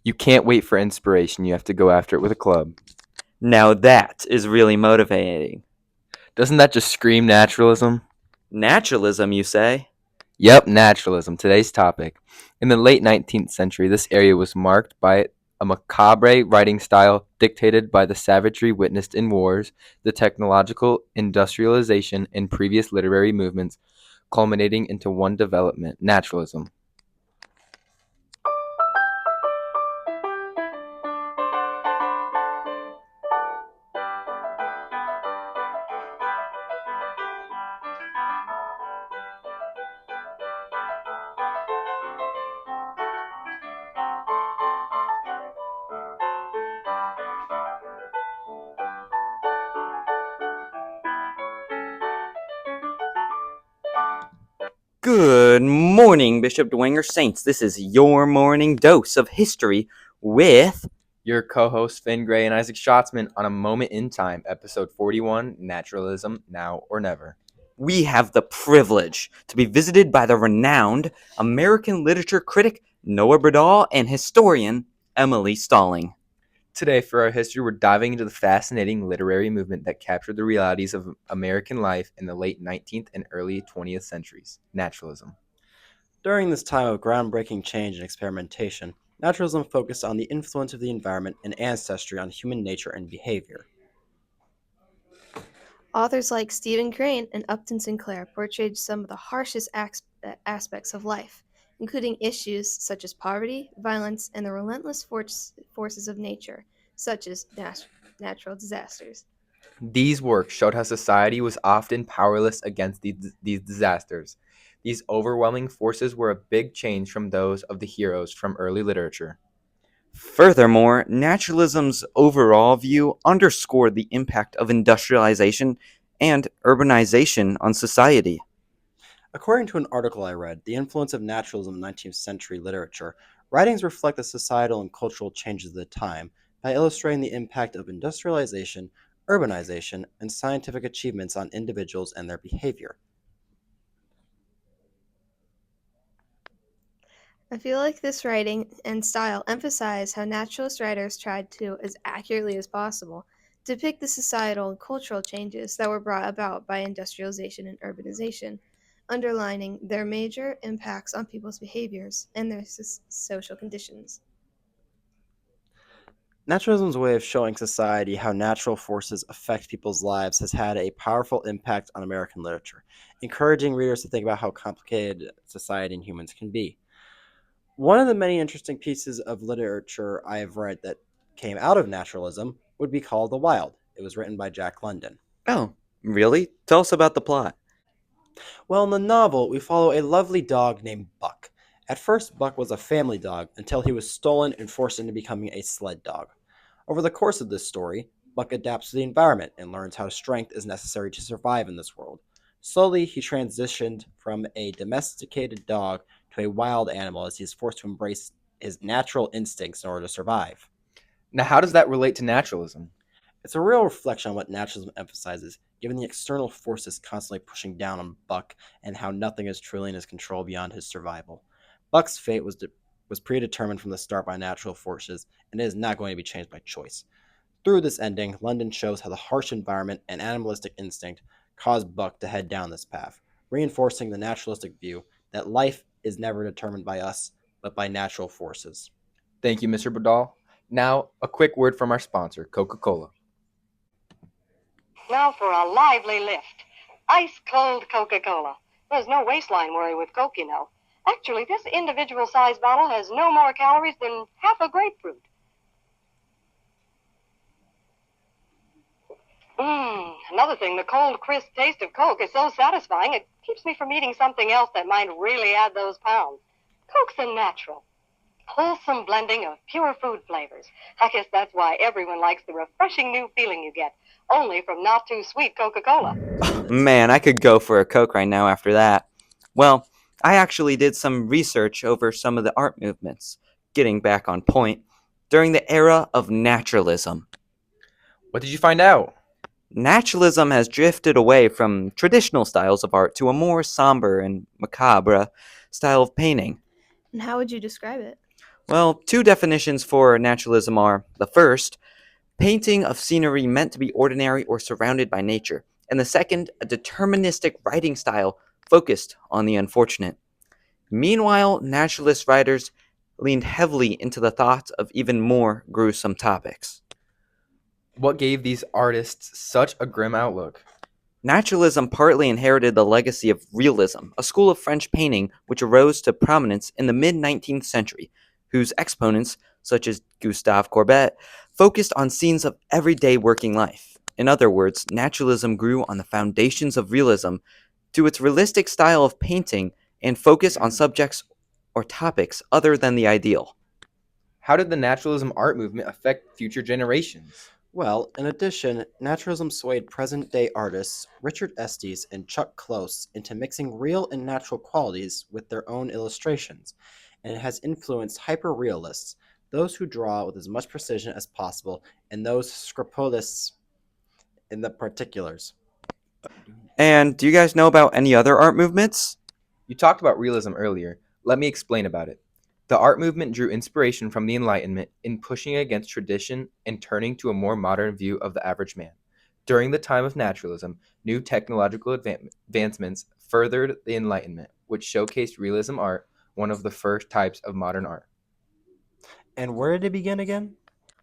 You can't wait for inspiration, you have to go after it with a club. Now that is really motivating. Doesn't that just scream naturalism? Naturalism, you say? Yep, naturalism, today's topic. In the late 19th century, this area was marked by a macabre writing style dictated by the savagery witnessed in wars, the technological industrialization, and previous literary movements, culminating into one development, naturalism. Good morning, Bishop Dwenger Saints. This is your morning dose of history with Your co-hosts Finn Gray and Isaac Schatzman on A Moment in Time, episode 41, Naturalism, Now or Never. we have the privilege to be visited by the renowned American literature critic Noah Bradall and historian Emily Stalling. Today, for our history, we're diving into the fascinating literary movement that captured the realities of American life in the late 19th and early 20th centuries, naturalism. During this time of groundbreaking change and experimentation, naturalism focused on the influence of the environment and ancestry on human nature and behavior. Authors like Stephen Crane and Upton Sinclair portrayed some of the harshest aspects of life, including issues such as poverty, violence, and the relentless forces of nature, such as natural disasters. These works showed how society was often powerless against these disasters. These overwhelming forces were a big change from those of the heroes from early literature. Furthermore, naturalism's overall view underscored the impact of industrialization and urbanization on society. According to an article I read, The Influence of Naturalism in 19th Century Literature, writings reflect the societal and cultural changes of the time by illustrating the impact of industrialization, urbanization, and scientific achievements on individuals and their behavior. I feel like this writing and style emphasize how naturalist writers tried to, as accurately as possible, depict the societal and cultural changes that were brought about by industrialization and urbanization, underlining their major impacts on people's behaviors and their social conditions. Naturalism's way of showing society how natural forces affect people's lives has had a powerful impact on American literature, encouraging readers to think about how complicated society and humans can be. One of the many interesting pieces of literature I have read that came out of naturalism would be called The Wild. It was written by Jack London. Oh, really? Tell us about the plot. Well, in the novel, we follow a lovely dog named Buck. At first, Buck was a family dog until he was stolen and forced into becoming a sled dog. Over the course of this story, Buck adapts to the environment and learns how strength is necessary to survive in this world. Slowly, he transitioned from a domesticated dog to a wild animal as he is forced to embrace his natural instincts in order to survive. Now, how does that relate to naturalism? It's a real reflection on what naturalism emphasizes, given the external forces constantly pushing down on Buck and how nothing is truly in his control beyond his survival. Buck's fate was predetermined from the start by natural forces, and it is not going to be changed by choice. Through this ending, London shows how the harsh environment and animalistic instinct caused Buck to head down this path, reinforcing the naturalistic view that life is never determined by us, but by natural forces. Thank you, Mr. Badal. Now, a quick word from our sponsor, Coca-Cola. Now for a lively lift. Ice-cold Coca-Cola. There's no waistline worry with Coke, you know. Actually, this individual-sized bottle has no more calories than half a grapefruit. Another thing, the cold, crisp taste of Coke is so satisfying, it keeps me from eating something else that might really add those pounds. Coke's a natural, wholesome blending of pure food flavors. I guess that's why everyone likes the refreshing new feeling you get, only from not-too-sweet Coca-Cola. Man, I could go for a Coke right now after that. Well, I actually did some research over some of the art movements, getting back on point, during the era of naturalism. What did you find out? Naturalism has drifted away from traditional styles of art to a more somber and macabre style of painting. And how would you describe it? Well, two definitions for naturalism are the first, painting of scenery meant to be ordinary or surrounded by nature, and the second, a deterministic writing style focused on the unfortunate. Meanwhile, naturalist writers leaned heavily into the thought of even more gruesome topics. What gave these artists such a grim outlook? Naturalism partly inherited the legacy of realism, a school of French painting which arose to prominence in the mid 19th century, whose exponents, such as Gustave Courbet, focused on scenes of everyday working life. In other words, naturalism grew on the foundations of realism to its realistic style of painting and focus on subjects or topics other than the ideal. How did the naturalism art movement affect future generations? Well, in addition, naturalism swayed present day artists Richard Estes and Chuck Close into mixing real and natural qualities with their own illustrations, and it has influenced hyperrealists, those who draw with as much precision as possible, and those scrupulous in the particulars. And do you guys know about any other art movements? You talked about realism earlier. Let me explain about it. The art movement drew inspiration from the Enlightenment in pushing against tradition and turning to a more modern view of the average man. During the time of naturalism, new technological advancements furthered the Enlightenment, which showcased realism art, one of the first types of modern art. And where did it begin again?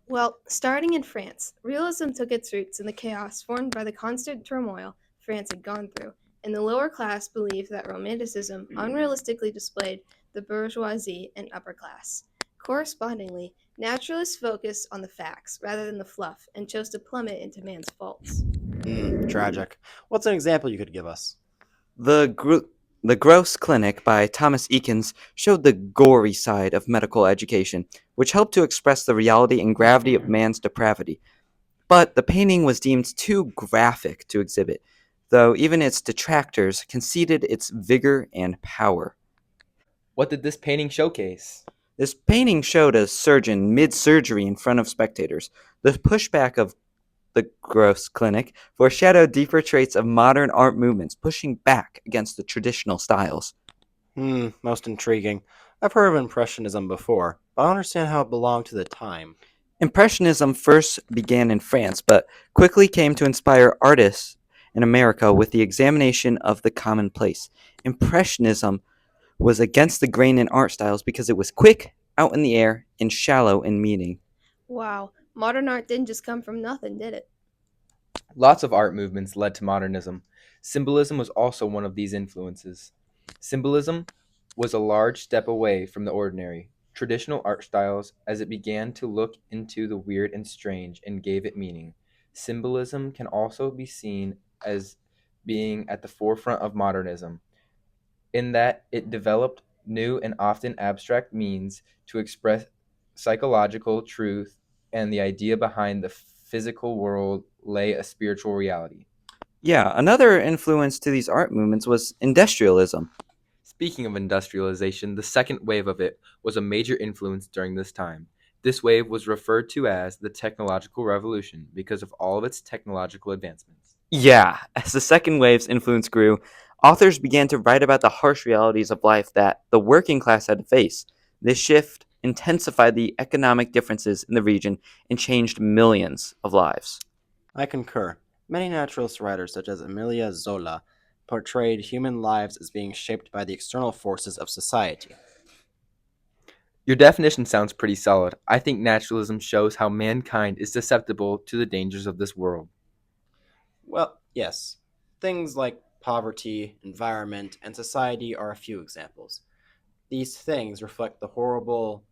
Well, starting in France, realism took its roots in the chaos formed by the constant turmoil France had gone through, and the lower class believed that Romanticism unrealistically displayed the bourgeoisie and upper class. Correspondingly, naturalists focused on the facts rather than the fluff and chose to plummet into man's faults. Tragic. What's an example you could give us? The, Gro- the Gross Clinic by Thomas Eakins showed the gory side of medical education, which helped to express the reality and gravity of man's depravity. But the painting was deemed too graphic to exhibit, though even its detractors conceded its vigor and power. What did this painting showcase? This painting showed a surgeon mid surgery in front of spectators. The pushback of the Gross Clinic foreshadowed deeper traits of modern art movements pushing back against the traditional styles. Most intriguing. I've heard of Impressionism before, but I don't understand how it belonged to the time. Impressionism first began in France, but quickly came to inspire artists in America with the examination of the commonplace. Impressionism was against the grain in art styles because it was quick, out in the air, and shallow in meaning. Wow, modern art didn't just come from nothing, did it? Lots of art movements led to modernism. Symbolism was also one of these influences. Symbolism was a large step away from the ordinary, traditional art styles as it began to look into the weird and strange and gave it meaning. Symbolism can also be seen as being at the forefront of modernism, in that it developed new and often abstract means to express psychological truth, and the idea behind the physical world lay a spiritual reality. Yeah, another influence to these art movements was industrialism. Speaking of industrialization, the second wave of it was a major influence during this time. This wave was referred to as the technological revolution because of all of its technological advancements. Yeah, as the second wave's influence grew, authors began to write about the harsh realities of life that the working class had to face. This shift intensified the economic differences in the region and changed millions of lives. I concur. Many naturalist writers, such as Emilia Zola, portrayed human lives as being shaped by the external forces of society. Your definition sounds pretty solid. I think naturalism shows how mankind is susceptible to the dangers of this world. Well, yes. Things like poverty, environment, and society are a few examples. These things reflect the horrible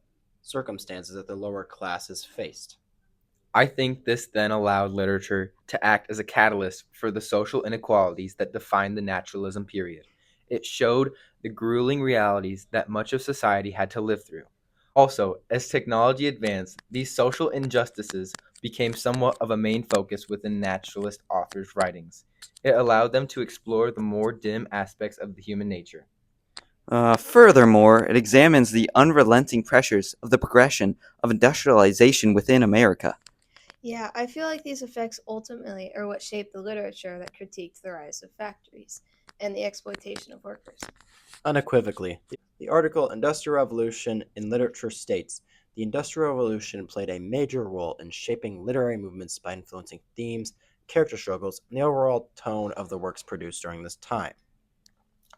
circumstances that the lower classes faced. I think this then allowed literature to act as a catalyst for the social inequalities that defined the naturalism period. It showed the grueling realities that much of society had to live through. Also, as technology advanced, these social injustices became somewhat of a main focus within naturalist authors' writings. It allowed them to explore the more dim aspects of the human nature. Furthermore, it examines the unrelenting pressures of the progression of industrialization within America. Yeah, I feel like these effects ultimately are what shaped the literature that critiqued the rise of factories and the exploitation of workers. Unequivocally, The article Industrial Revolution in Literature states the Industrial Revolution played a major role in shaping literary movements by influencing themes, character struggles, and the overall tone of the works produced during this time.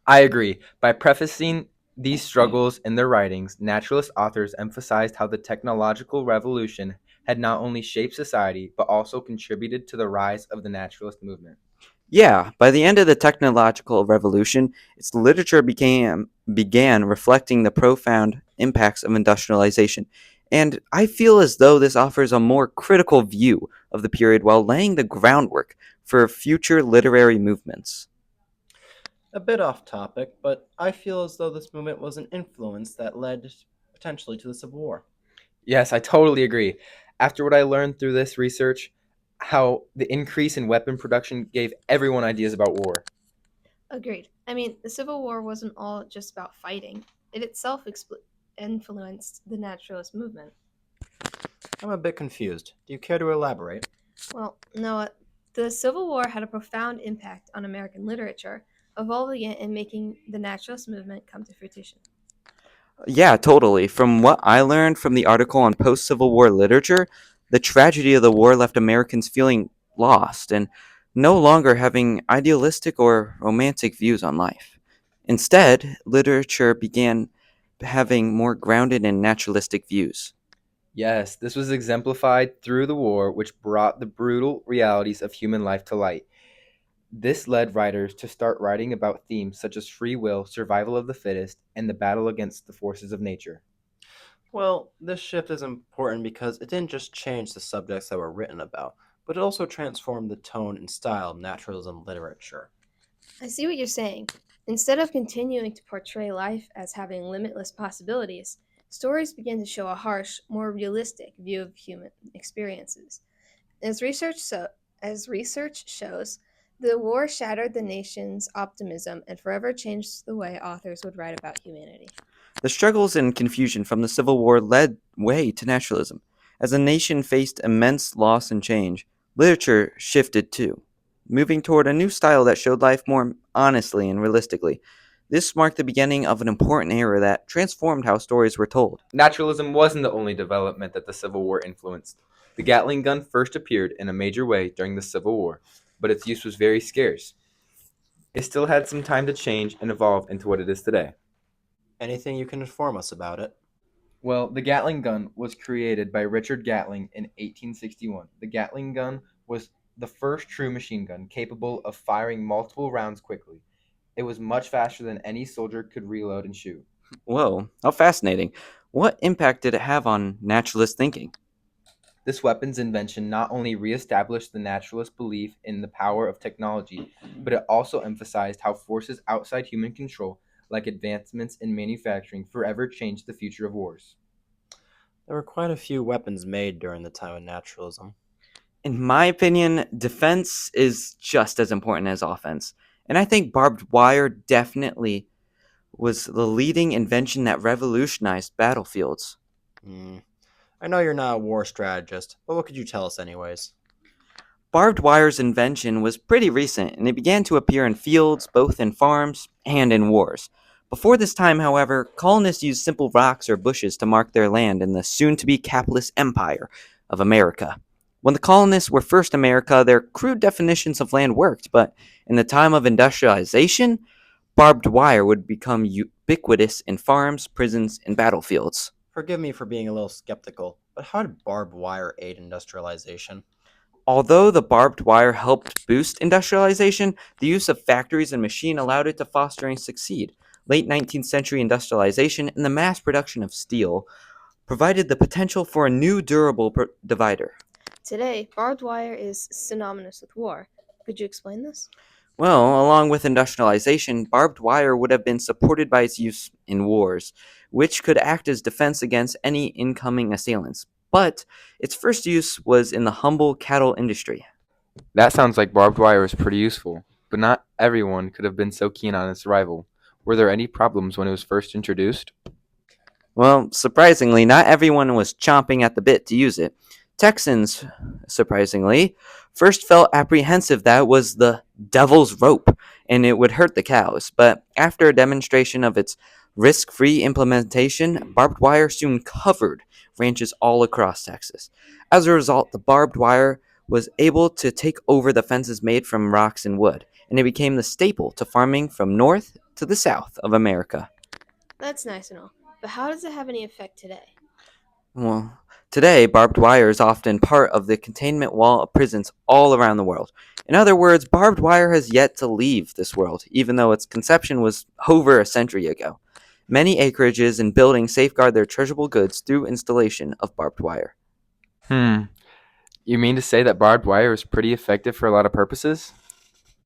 I agree. By prefacing these struggles in their writings, naturalist authors emphasized how the technological revolution had not only shaped society, but also contributed to the rise of the naturalist movement. Yeah, by the end of the technological revolution, its literature began reflecting the profound impacts of industrialization. And I feel as though this offers a more critical view of the period while laying the groundwork for future literary movements. A bit off topic, but I feel as though this movement was an influence that led potentially to the Civil War. Yes, I totally agree. After what I learned through this research, how the increase in weapon production gave everyone ideas about war. Agreed. I mean, the Civil War wasn't all just about fighting. It itself influenced the naturalist movement. I'm a bit confused. Do you care to elaborate? Well, Noah, the Civil War had a profound impact on American literature, evolving it and making the naturalist movement come to fruition. Yeah, totally. From what I learned from the article on post Civil War literature, the tragedy of the war left Americans feeling lost and no longer having idealistic or romantic views on life. Instead, literature began having more grounded and naturalistic views. Yes, this was exemplified through the war, which brought the brutal realities of human life to light. This led writers to start writing about themes such as free will, survival of the fittest, and the battle against the forces of nature. Well, this shift is important because it didn't just change the subjects that were written about, but it also transformed the tone and style of naturalism literature. I see what you're saying. Instead of continuing to portray life as having limitless possibilities, stories began to show a harsh, more realistic view of human experiences. As research so as research shows, the war shattered the nation's optimism and forever changed the way authors would write about humanity. The struggles and confusion from the Civil War led way to naturalism. As the nation faced immense loss and change, literature shifted too, moving toward a new style that showed life more honestly and realistically. This marked the beginning of an important era that transformed how stories were told. Naturalism wasn't the only development that the Civil War influenced. The Gatling gun first appeared in a major way during the Civil War, but its use was very scarce. It still had some time to change and evolve into what it is today. Anything you can inform us about it? Well, the Gatling gun was created by Richard Gatling in 1861. The Gatling gun was the first true machine gun capable of firing multiple rounds quickly. It was much faster than any soldier could reload and shoot. Whoa, how fascinating. What impact did it have on naturalist thinking? This weapon's invention not only reestablished the naturalist belief in the power of technology, but it also emphasized how forces outside human control, like advancements in manufacturing, forever changed the future of wars. There were quite a few weapons made during the time of naturalism. In my opinion, defense is just as important as offense. And I think barbed wire definitely was the leading invention that revolutionized battlefields. Hmm. I know you're not a war strategist, but what could you tell us, anyways? Barbed wire's invention was pretty recent, and it began to appear in fields, both in farms and in wars. Before this time, however, colonists used simple rocks or bushes to mark their land in the soon to be capitalist empire of America. When the colonists were first America, their crude definitions of land worked, but in the time of industrialization, barbed wire would become ubiquitous in farms, prisons, and battlefields. Forgive me for being a little skeptical, but how did barbed wire aid industrialization? Although the barbed wire helped boost industrialization, the use of factories and machine allowed it to foster and succeed. Late 19th century industrialization and the mass production of steel provided the potential for a new durable divider. Today, barbed wire is synonymous with war. Could you explain this? Well, along with industrialization, barbed wire would have been supported by its use in wars, which could act as defense against any incoming assailants. But its first use was in the humble cattle industry. That sounds like barbed wire was pretty useful, but not everyone could have been so keen on its arrival. Were there any problems when it was first introduced? Well, surprisingly, not everyone was chomping at the bit to use it. Texans, surprisingly, first felt apprehensive that it was the devil's rope and it would hurt the cows, but after a demonstration of its Risk-free implementation, barbed wire soon covered ranches all across Texas. As a result, the barbed wire was able to take over the fences made from rocks and wood, and it became the staple to farming from north to the south of America. That's nice and all. But how does it have any effect today? Well, today, barbed wire is often part of the containment wall of prisons all around the world. In other words, barbed wire has yet to leave this world, even though its conception was over a century ago. Many acreages and buildings safeguard their treasurable goods through installation of barbed wire. Hmm. You mean to say that barbed wire is pretty effective for a lot of purposes?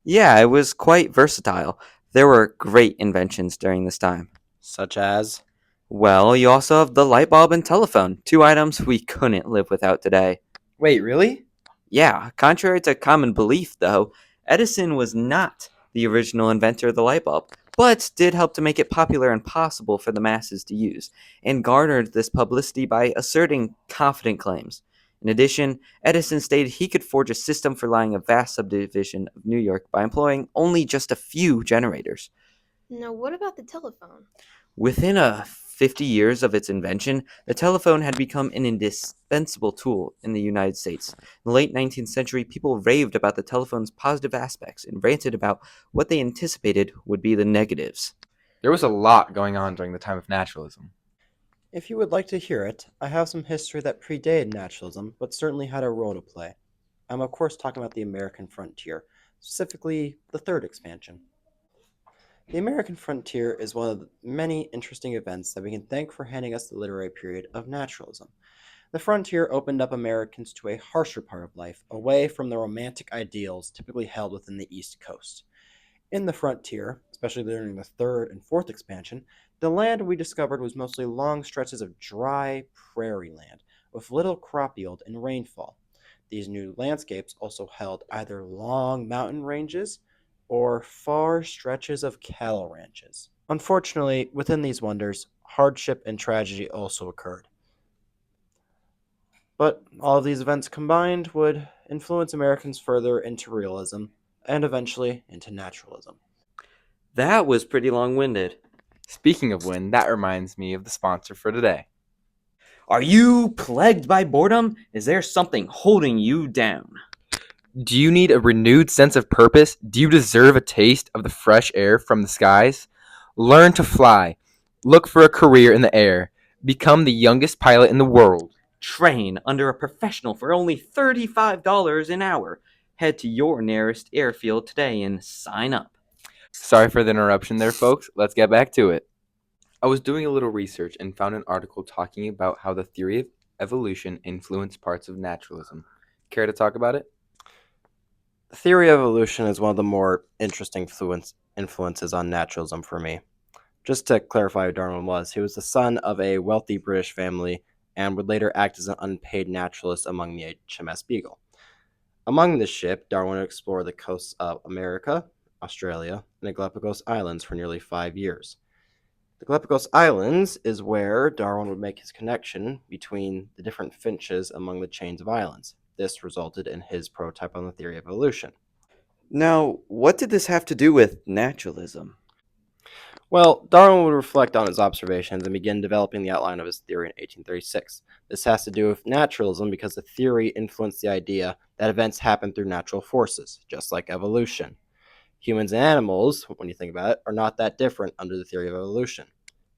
Yeah, it was quite versatile. There were great inventions during this time. Such as. Well, you also have the light bulb and telephone, two items we couldn't live without today. Wait, really? Yeah, contrary to common belief, though, Edison was not the original inventor of the light bulb, but did help to make it popular and possible for the masses to use, and garnered this publicity by asserting confident claims. In addition, Edison stated he could forge a system for lighting a vast subdivision of New York by employing only just a few generators. Now, what about the telephone? Within 50 years of its invention, the telephone had become an indispensable tool in the United States. In the late 19th century, people raved about the telephone's positive aspects and ranted about what they anticipated would be the negatives. There was a lot going on during the time of naturalism. If you would like to hear it, I have some history that predated naturalism, but certainly had a role to play. I'm, of course, talking about the American frontier, specifically the third expansion. The American frontier is one of the many interesting events that we can thank for handing us the literary period of naturalism. The frontier opened up Americans to a harsher part of life, away from the romantic ideals typically held within the East Coast. In the frontier, especially during the third and fourth expansion, the land we discovered was mostly long stretches of dry prairie land, with little crop yield and rainfall. These new landscapes also held either long mountain ranges or far stretches of cattle ranches. Unfortunately, within these wonders, hardship and tragedy also occurred. But all of these events combined would influence Americans further into realism and eventually into naturalism. That was pretty long winded. Speaking of wind, that reminds me of the sponsor for today. Are you plagued by boredom? Is there something holding you down? Do you need a renewed sense of purpose? Do you deserve a taste of the fresh air from the skies? Learn to fly. Look for a career in the air. Become the youngest pilot in the world. Train under a professional for only $35 an hour. Head to your nearest airfield today and sign up. Sorry for the interruption there, folks. Let's get back to it. I was doing a little research and found an article talking about how the theory of evolution influenced parts of naturalism. Care to talk about it? The theory of evolution is one of the more interesting influences on naturalism for me. Just to clarify who Darwin was, he was the son of a wealthy British family and would later act as an unpaid naturalist among the HMS Beagle. Among this ship, Darwin would explore the coasts of America, Australia, and the Galapagos Islands for nearly 5 years. The Galapagos Islands is where Darwin would make his connection between the different finches among the chains of islands. This resulted in his prototype on the theory of evolution. Now, what did this have to do with naturalism? Well, Darwin would reflect on his observations and begin developing the outline of his theory in 1836. This has to do with naturalism because the theory influenced the idea that events happen through natural forces, just like evolution. Humans and animals, when you think about it, are not that different under the theory of evolution.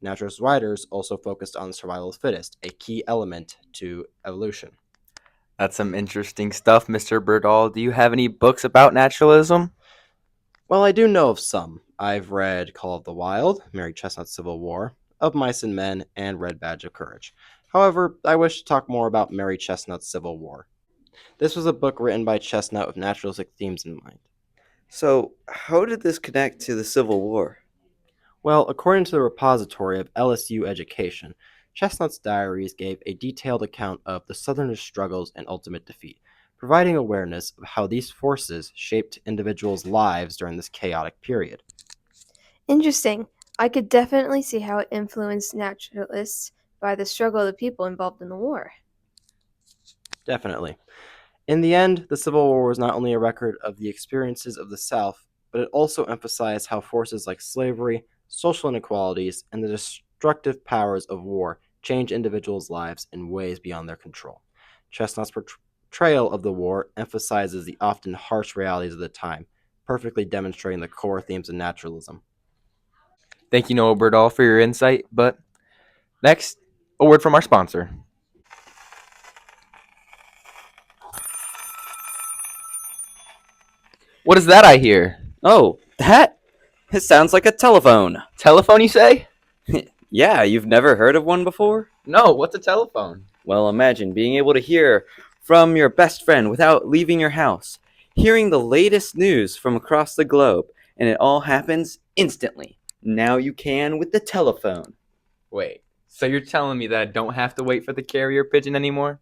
Naturalist writers also focused on the survival of the fittest, a key element to evolution. That's some interesting stuff, Mr. Birdall. Do you have any books about naturalism? Well, I do know of some. I've read Call of the Wild, Mary Chestnut's Civil War, Of Mice and Men, and Red Badge of Courage. However, I wish to talk more about Mary Chestnut's Civil War. This was a book written by Chestnut with naturalistic themes in mind. So, how did this connect to the Civil War? Well, according to the repository of LSU Education, Chestnut's diaries gave a detailed account of the Southerners' struggles and ultimate defeat, providing awareness of how these forces shaped individuals' lives during this chaotic period. Interesting. I could definitely see how it influenced naturalists by the struggle of the people involved in the war. Definitely. In the end, the Civil War was not only a record of the experiences of the South, but it also emphasized how forces like slavery, social inequalities, and the destructive powers of war change individuals' lives in ways beyond their control. Chestnut's portrayal of the war emphasizes the often harsh realities of the time, perfectly demonstrating the core themes of naturalism. Thank you, Noah Birdall, for your insight. But next, a word from our sponsor. What is that I hear? Oh, that? It sounds like a telephone. Telephone, you say? Yeah, you've never heard of one before? No, what's a telephone? Well, imagine being able to hear from your best friend without leaving your house, hearing the latest news from across the globe, and it all happens instantly. Now you can with the telephone. Wait, so you're telling me that I don't have to wait for the carrier pigeon anymore?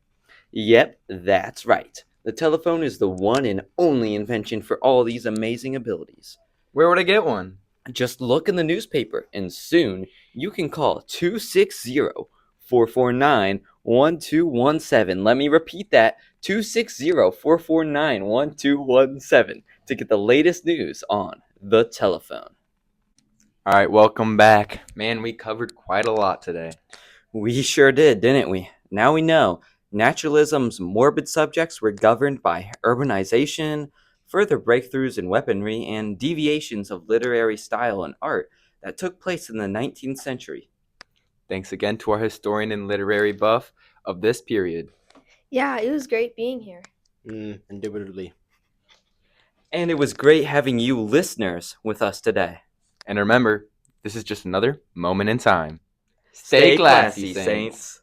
Yep, that's right. The telephone is the one and only invention for all these amazing abilities. Where would I get one? Just look in the newspaper, and soon you can call 260-449-1217. Let me repeat that, 260-449-1217 to get the latest news on the telephone. All right, welcome back. Man, we covered quite a lot today. We sure did, didn't we? Now we know naturalism's morbid subjects were governed by urbanization, further breakthroughs in weaponry, and deviations of literary style and art that took place in the 19th century. Thanks again to our historian and literary buff of this period. Yeah, it was great being here. Indubitably. And it was great having you listeners with us today. And remember, this is just another moment in time. Stay classy, Saints.